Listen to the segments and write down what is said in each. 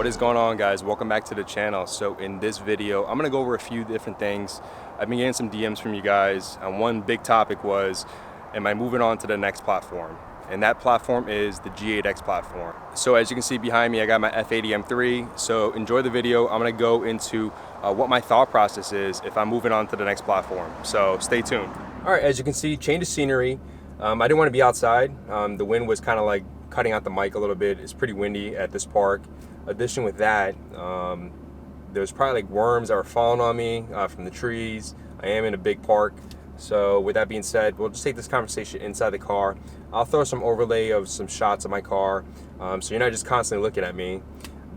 What is going on, guys? Welcome back to the channel. So in this video I'm gonna go over a few different things. I've been getting some DMs from you guys, and one big topic was, am I moving on to the next platform? And that platform is the G8X platform. So as you can see behind me, I got my F80 M3. So enjoy the video. I'm gonna go into what my thought process is if I'm moving on to the next platform. So stay tuned. All right, as you can see, change of scenery. I didn't want to be outside. The wind was kind of like cutting out the mic a little bit. It's pretty windy at this park. Addition with that, there's probably like worms that were falling on me from the trees. I am in a big park. So with that being said, we'll just take this conversation inside the car. I'll throw some overlay of some shots of my car, so you're not just constantly looking at me.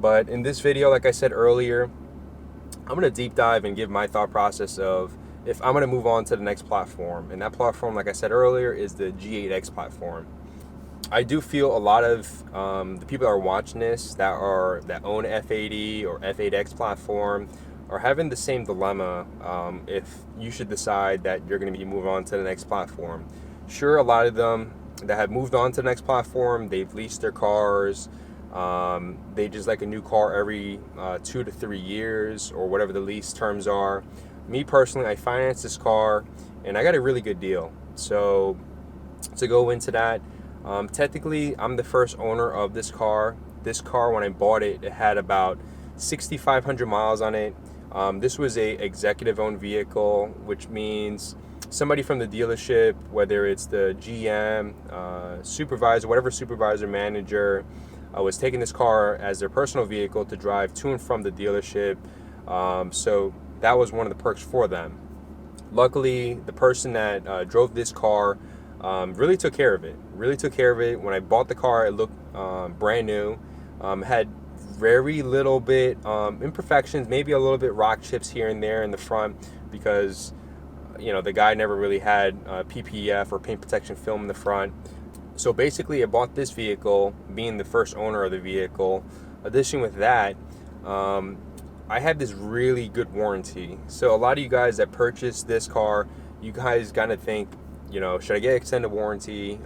But in this video, like I said earlier, I'm gonna deep dive and give my thought process of if I'm gonna move on to the next platform. And that platform, like I said earlier, is the G8X platform. I do feel a lot of the people that are watching this that own F80 or F8X platform are having the same dilemma if you should decide that you're going to be moving on to the next platform. Sure, a lot of them that have moved on to the next platform, they've leased their cars. They just like a new car every 2 to 3 years or whatever the lease terms are. Me personally, I financed this car and I got a really good deal. So to go into that, technically I'm the first owner of this car. This car, when I bought it, it had about 6,500 miles on it. This was a executive owned vehicle, which means somebody from the dealership, whether it's the GM, supervisor, whatever supervisor, manager, was taking this car as their personal vehicle to drive to and from the dealership. So that was one of the perks for them. Luckily, the person that drove this car really took care of it. When I bought the car, it looked brand new. Had very little bit imperfections, maybe a little bit rock chips here and there in the front because the guy never really had PPF or paint protection film in the front. So basically I bought this vehicle being the first owner of the vehicle. Addition with that, I had this really good warranty. So a lot of you guys that purchased this car, you guys gotta think, should I get extended warranty?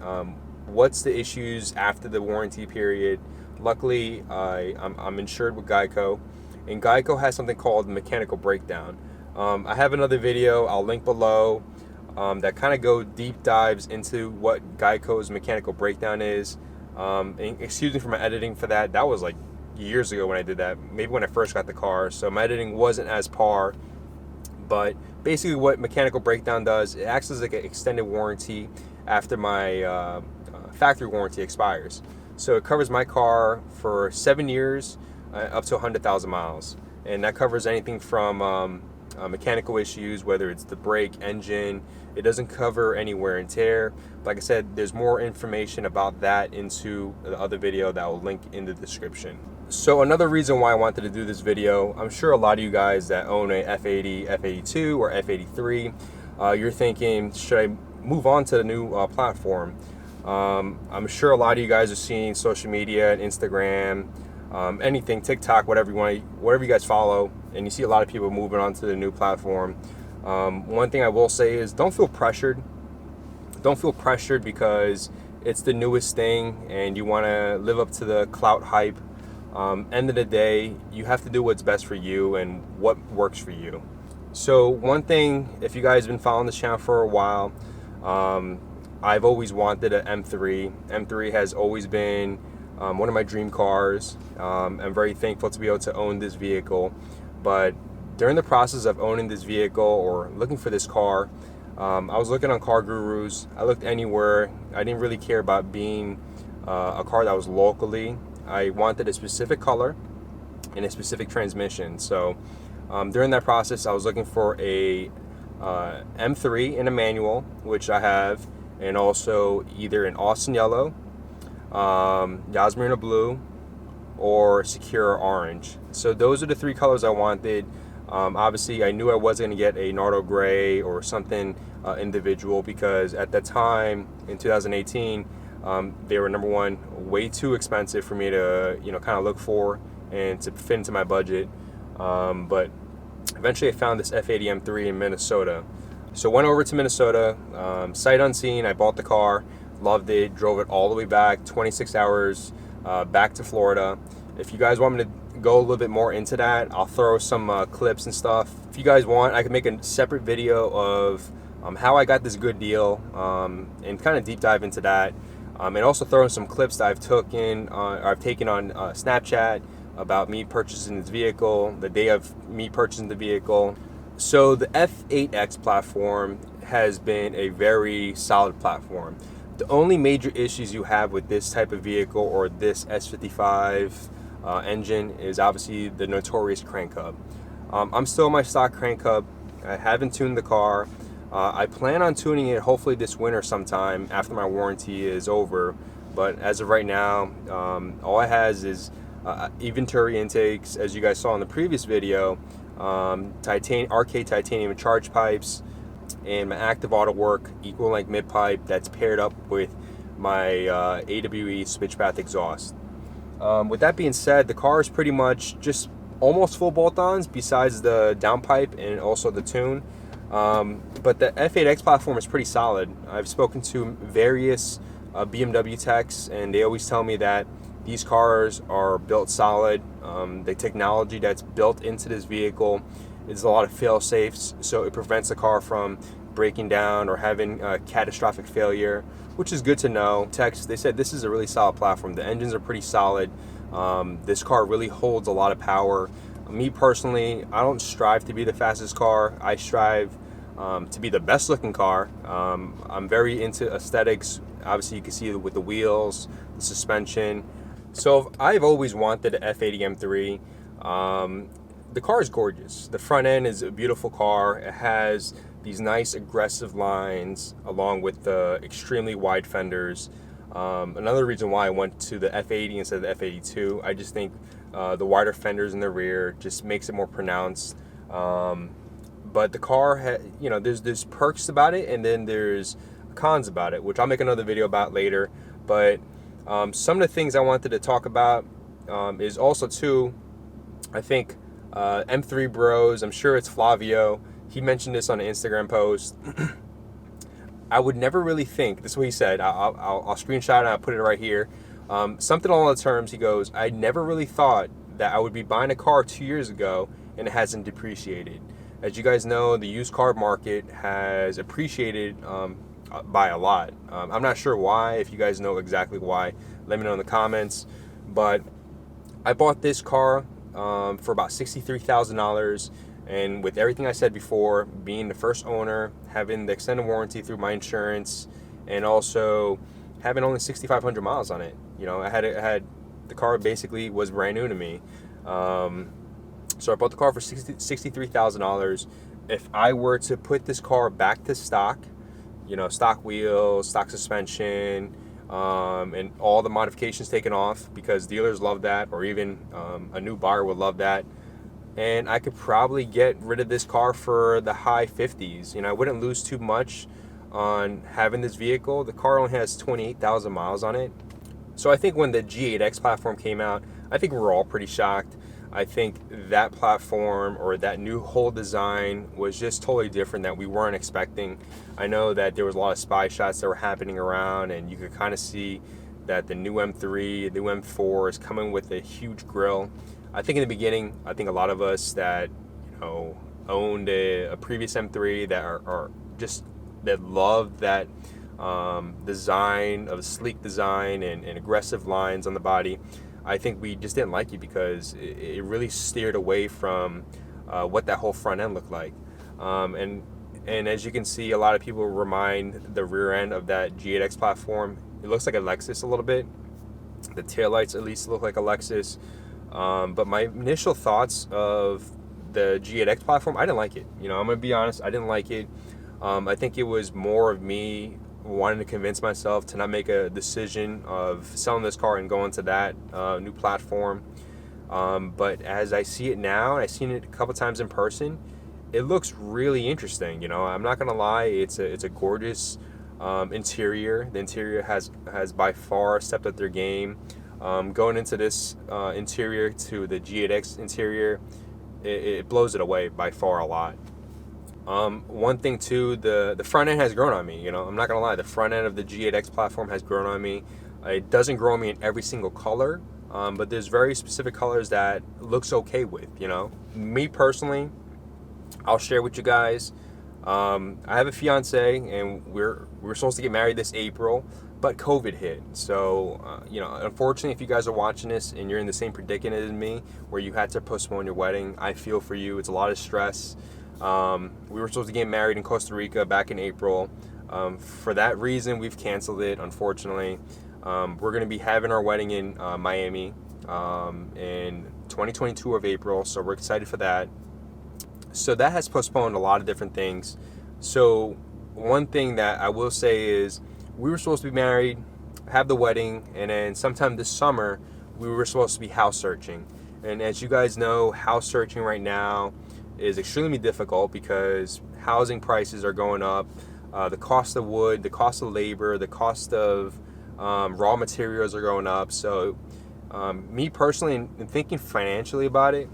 What's the issues after the warranty period? Luckily, I'm insured with Goto, and Goto has something called mechanical breakdown. I have another video I'll link below that kind of go deep dives into what Goto's mechanical breakdown is. And excuse me for my editing for that. That was like years ago when I did that, maybe when I first got the car, so my editing wasn't as par. But basically what mechanical breakdown does, it acts as like an extended warranty after my factory warranty expires. So it covers my car for 7 years, up to 100,000 miles. And that covers anything from mechanical issues, whether it's the brake, engine. It doesn't cover any wear and tear. Like I said, there's more information about that into the other video that will link in the description. So another reason why I wanted to do this video, I'm sure a lot of you guys that own a F80, F82, or F83, you're thinking, should I move on to the new platform? I'm sure a lot of you guys are seeing social media and Instagram, anything, TikTok, whatever you guys follow, and you see a lot of people moving on to the new platform. One thing I will say is don't feel pressured. Don't feel pressured because it's the newest thing and you want to live up to the clout hype. End of the day, you have to do what's best for you and what works for you. So one thing, if you guys have been following this channel for a while, I've always wanted an M3. M3 has always been one of my dream cars. I'm very thankful to be able to own this vehicle. But during the process of owning this vehicle or looking for this car, I was looking on Car Gurus. I looked anywhere. I didn't really care about being a car that was locally. I wanted a specific color and a specific transmission. So during that process, I was looking for a M3 in a manual, which I have, and also either an Austin yellow, Yasmarina blue, or Secura orange. So those are the three colors I wanted. Obviously, I knew I wasn't going to get a Nardo gray or something individual because at that time in 2018, they were, number one, way too expensive for me to kind of look for and to fit into my budget. But eventually I found this F80 M3 in Minnesota. So went over to Minnesota, sight unseen. I bought the car, loved it, drove it all the way back, 26 hours back to Florida. If you guys want me to go a little bit more into that. I'll throw some clips and stuff. If you guys want, I can make a separate video of how I got this good deal, and kind of deep dive into that, and also throw in some clips that I've taken on Snapchat about me purchasing this vehicle, the day of me purchasing the vehicle. So the F8X platform has been a very solid platform. The only major issues you have with this type of vehicle or this S55 engine is obviously the notorious crank hub. I'm still in my stock crank hub. I haven't tuned the car. I plan on tuning it hopefully this winter sometime after my warranty is over. But as of right now, all it has is Venturi intakes, as you guys saw in the previous video, RK titanium charge pipes, and my active Autowerke equal length Midpipe that's paired up with my AWE switch path exhaust. With that being said, the car is pretty much just almost full bolt-ons besides the downpipe and also the tune. But the F8X platform is pretty solid. I've spoken to various BMW techs, and they always tell me that these cars are built solid. The technology that's built into this vehicle is a lot of fail safes, so it prevents the car from breaking down or having catastrophic failure, which is good to know. Techs, they said this is a really solid platform. The engines are pretty solid. This car really holds a lot of power. Me personally, I don't strive to be the fastest car. I strive to be the best looking car. I'm very into aesthetics. Obviously you can see it with the wheels, the suspension. So I've always wanted an F80 M3. The car is gorgeous. The front end is a beautiful car. It has these nice aggressive lines along with the extremely wide fenders. Another reason why I went to the F80 instead of the F82, I just think the wider fenders in the rear just makes it more pronounced. But the car, there's perks about it, and then there's cons about it, which I'll make another video about later. But some of the things I wanted to talk about is also too, I think M3 Bros, I'm sure it's Flavio, he mentioned this on an Instagram post. I would never really think, this is what he said, I'll screenshot it and I'll put it right here. Something along the terms, he goes, I never really thought that I would be buying a car 2 years ago and it hasn't depreciated. As you guys know, the used car market has appreciated by a lot. I'm not sure why. If you guys know exactly why, let me know in the comments. But I bought this car for about $63,000, and with everything I said before, being the first owner, having the extended warranty through my insurance, and also having only 6,500 miles on it. I had the car basically was brand new to me. So I bought the car for $63,000. If I were to put this car back to stock, stock wheels, stock suspension, and all the modifications taken off, because dealers love that, or even a new buyer would love that, and I could probably get rid of this car for the high 50s. I wouldn't lose too much on having this vehicle. The car only has 28,000 miles on it. So I think when the G8X platform came out, I think we were all pretty shocked. I think that platform, or that new whole design, was just totally different that we weren't expecting. I know that there was a lot of spy shots that were happening around, and you could kind of see that the new M3, the new M4 is coming with a huge grille. I think in the beginning, I think a lot of us that owned a previous M3 that are just that love that design of sleek design and aggressive lines on the body. I think we just didn't like it because it really steered away from what that whole front end looked like. And as you can see, a lot of people remind the rear end of that G8X platform. It looks like a Lexus a little bit. The taillights at least look like a Lexus. But my initial thoughts of the G8X platform, I didn't like it. I'm going to be honest, I didn't like it. I think it was more of me wanting to convince myself to not make a decision of selling this car and going to that new platform. But as I see it now, and I've seen it a couple times in person, it looks really interesting. I'm not gonna lie, it's a gorgeous interior. The interior has by far stepped up their game. Going into this interior to the G8X interior, it blows it away by far a lot. One thing too, the front end has grown on me. I'm not gonna lie, the front end of the G8X platform has grown on me. It doesn't grow on me in every single color, but there's very specific colors that looks okay with, you know. Me personally, I'll share with you guys. I have a fiance, and we're supposed to get married this April, but COVID hit. So, you know, unfortunately, if you guys are watching this and you're in the same predicament as me, where you had to postpone your wedding, I feel for you. It's a lot of stress. We were supposed to get married in Costa Rica back in April. For that reason, we've canceled it, unfortunately. We're going to be having our wedding in Miami in 2022 of April, so we're excited for that. So that has postponed a lot of different things. So one thing that I will say is we were supposed to be married, have the wedding, and then sometime this summer we were supposed to be house searching. And as you guys know, house searching right now is extremely difficult because housing prices are going up. The cost of wood, the cost of labor, the cost of raw materials are going up. So me personally, in thinking financially about it,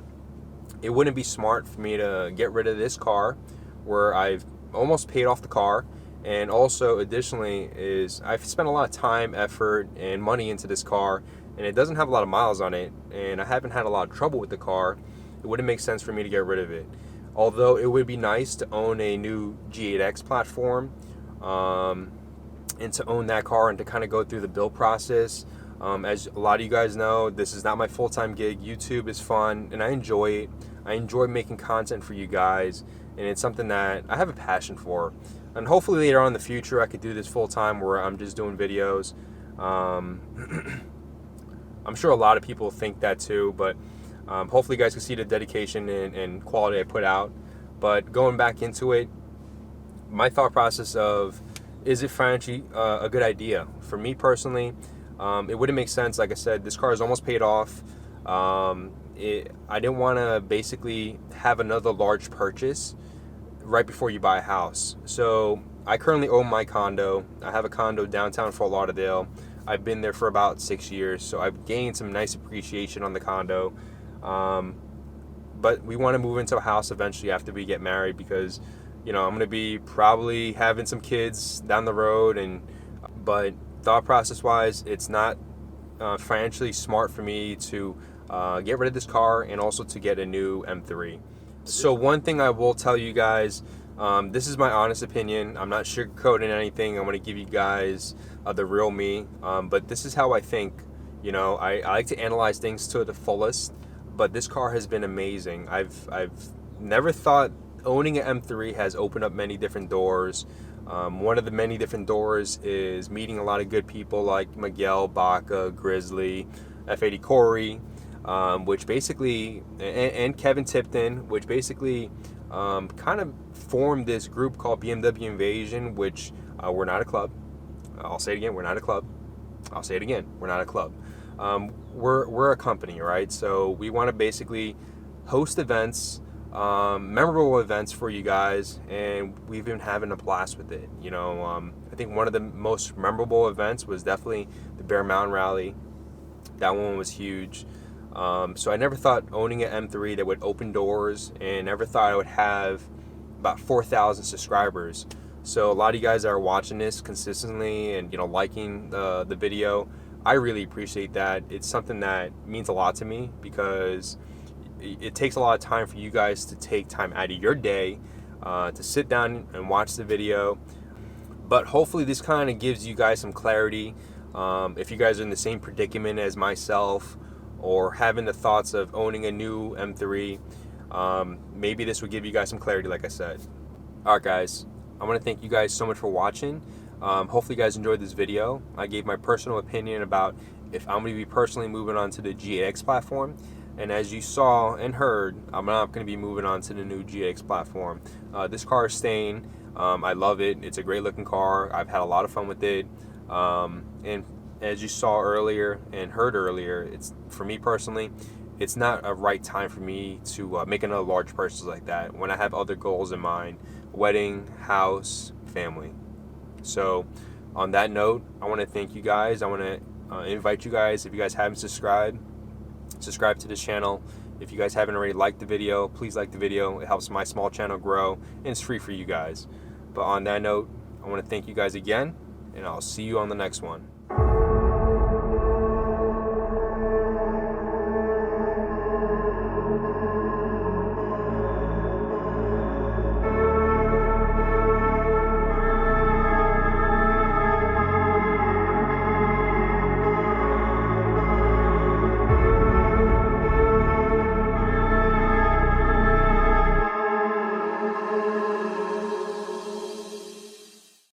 it wouldn't be smart for me to get rid of this car where I've almost paid off the car, and also additionally is I've spent a lot of time, effort, and money into this car, and it doesn't have a lot of miles on it, and I haven't had a lot of trouble with the car. It wouldn't make sense for me to get rid of it. Although it would be nice to own a new G8X platform, and to own that car and to kind of go through the build process. As a lot of you guys know, this is not my full-time gig. YouTube is fun, and I enjoy it. I enjoy making content for you guys, and it's something that I have a passion for. And hopefully later on in the future, I could do this full-time where I'm just doing videos. I'm sure a lot of people think that too, but hopefully you guys can see the dedication and quality I put out. But going back into it, my thought process of, is it financially a good idea? For me personally, it wouldn't make sense. Like I said, this car is almost paid off. I didn't want to basically have another large purchase right before you buy a house. So I currently own my condo. I have a condo downtown Fort Lauderdale. I've been there for about 6 years, so I've gained some nice appreciation on the condo. But we want to move into a house eventually after we get married because, you know, I'm going to be probably having some kids down the road, but thought process wise, it's not financially smart for me to get rid of this car and also to get a new M3. So one thing I will tell you guys, this is my honest opinion. I'm not sugarcoating anything. I'm going to give you guys the real me, but this is how I think. You know, I like to analyze things to the fullest, but this car has been amazing. I've never thought owning an M3 has opened up many different doors. One of the many different doors is meeting a lot of good people like Miguel, Baca, Grizzly, F80 Corey, which basically, and Kevin Tipton, which basically kind of formed this group called BMW Invasion, which we're not a club. I'll say it again, we're not a club. I'll say it again, we're not a club. We're a company, right? So we want to basically host events, memorable events for you guys, and we've been having a blast with it. You know, I think one of the most memorable events was definitely the Bear Mountain Rally. That one was huge. So I never thought owning an M3 that would open doors, and never thought I would have about 4,000 subscribers. So a lot of you guys that are watching this consistently and, you know, liking the video, I really appreciate that. It's something that means a lot to me because it takes a lot of time for you guys to take time out of your day to sit down and watch the video. But hopefully this kind of gives you guys some clarity. If you guys are in the same predicament as myself or having the thoughts of owning a new M3, maybe this would give you guys some clarity, like I said. Alright guys, I want to thank you guys so much for watching. Hopefully you guys enjoyed this video. I gave my personal opinion about if I'm going to be personally moving on to the G8X platform. And as you saw and heard, I'm not going to be moving on to the new G8X platform. This car is staying. I love it. It's a great looking car. I've had a lot of fun with it. And as you saw earlier and heard earlier, it's, for me personally, it's not a right time for me to make another large purchase like that when I have other goals in mind: wedding, house, family. So on that note, I want to thank you guys. I want to invite you guys, if you guys haven't subscribed to this channel. If you guys haven't already liked the video, please like the video. It helps my small channel grow, and it's free for you guys. But on that note, I want to thank you guys again, and I'll see you on the next one.